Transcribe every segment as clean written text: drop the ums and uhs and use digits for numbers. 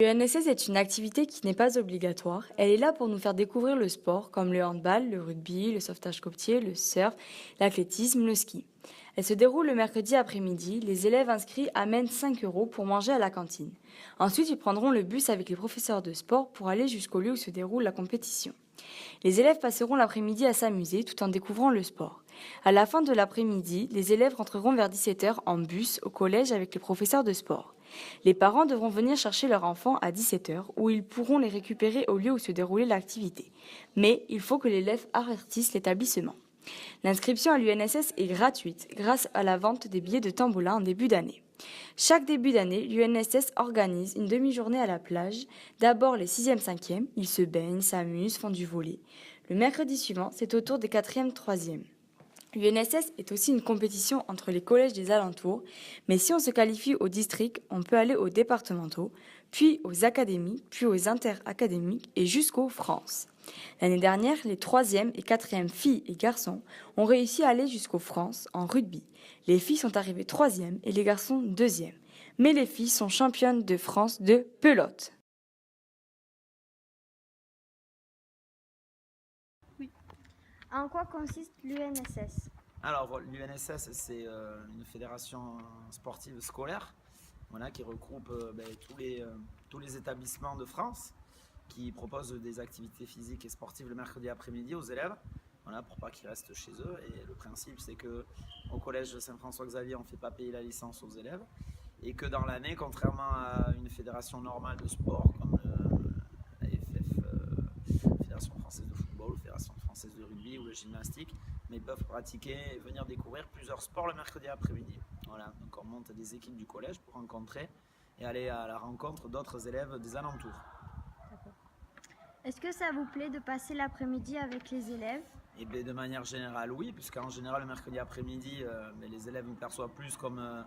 L'UNSS est une activité qui n'est pas obligatoire. Elle est là pour nous faire découvrir le sport, comme le handball, le rugby, le sauvetage côtier, le surf, l'athlétisme, le ski. Elle se déroule le mercredi après-midi. Les élèves inscrits amènent 5 euros pour manger à la cantine. Ensuite, ils prendront le bus avec les professeurs de sport pour aller jusqu'au lieu où se déroule la compétition. Les élèves passeront l'après-midi à s'amuser tout en découvrant le sport. À la fin de l'après-midi, les élèves rentreront vers 17 heures en bus au collège avec les professeurs de sport. Les parents devront venir chercher leurs enfants à 17 heures où ils pourront les récupérer au lieu où se déroulait l'activité. Mais il faut que l'élève avertisse l'établissement. L'inscription à l'UNSS est gratuite grâce à la vente des billets de Tambola en début d'année. Chaque début d'année, l'UNSS organise une demi-journée à la plage. D'abord les 6e, 5e, ils se baignent, s'amusent, font du volley. Le mercredi suivant, c'est au tour des 4e, 3e. L'UNSS est aussi une compétition entre les collèges des alentours, mais si on se qualifie au district, on peut aller aux départementaux, puis aux académiques, puis aux interacadémiques et jusqu'aux France. L'année dernière, les 3e et 4e filles et garçons ont réussi à aller jusqu'aux France en rugby. Les filles sont arrivées 3e et les garçons 2e. Mais les filles sont championnes de France de pelote. En quoi consiste l'UNSS? Alors, l'UNSS, c'est une fédération sportive scolaire, voilà, qui regroupe tous les établissements de France qui proposent des activités physiques et sportives le mercredi après-midi aux élèves, voilà, pour pas qu'ils restent chez eux. Et le principe, c'est qu'au collège Saint-François-Xavier, on ne fait pas payer la licence aux élèves et que dans l'année, contrairement à une fédération normale de sport comme la FF, Fédération française de football, ou Fédération française de rugby ou de gymnastique, mais ils peuvent pratiquer et venir découvrir plusieurs sports le mercredi après-midi. Voilà, donc on monte des équipes du collège pour rencontrer et aller à la rencontre d'autres élèves des alentours. Est-ce que ça vous plaît de passer l'après-midi avec les élèves? Et bien, de manière générale, oui, puisqu'en général, le mercredi après-midi, les élèves me perçoivent plus comme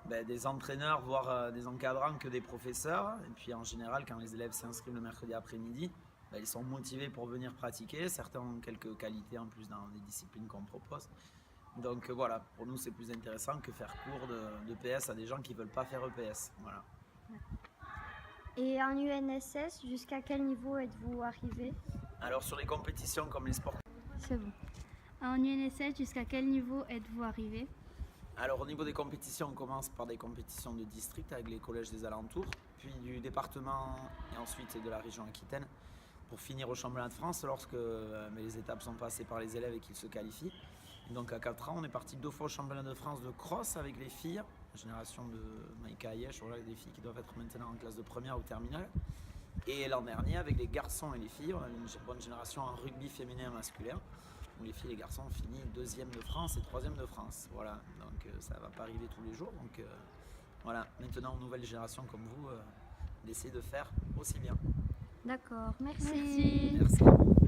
des entraîneurs, voire des encadrants que des professeurs. Et puis en général, quand les élèves s'inscrivent le mercredi après-midi, ils sont motivés pour venir pratiquer. Certains ont quelques qualités en plus dans les disciplines qu'on propose. Donc voilà, pour nous, c'est plus intéressant que faire cours de PS à des gens qui ne veulent pas faire EPS. Voilà. Et en UNSS, jusqu'à quel niveau êtes-vous arrivé? Alors sur les compétitions comme les sports. C'est bon. En UNSS, jusqu'à quel niveau êtes-vous arrivé? Alors au niveau des compétitions, on commence par des compétitions de district avec les collèges des alentours, puis du département et ensuite de la région Aquitaine, pour finir au championnat de France lorsque les étapes sont passées par les élèves et qu'ils se qualifient. Et donc à 4 ans, on est parti 2 fois au championnat de France de cross avec les filles, la génération de Maïka Ayesh, voilà, des filles qui doivent être maintenant en classe de première ou terminale. Et l'an dernier, avec les garçons et les filles, on a une bonne génération en rugby féminin et masculin, où les filles et les garçons ont fini 2e de France et 3e de France. Voilà, donc ça ne va pas arriver tous les jours. Donc voilà, maintenant, nouvelle génération comme vous, d'essayer de faire aussi bien. D'accord, merci. Merci.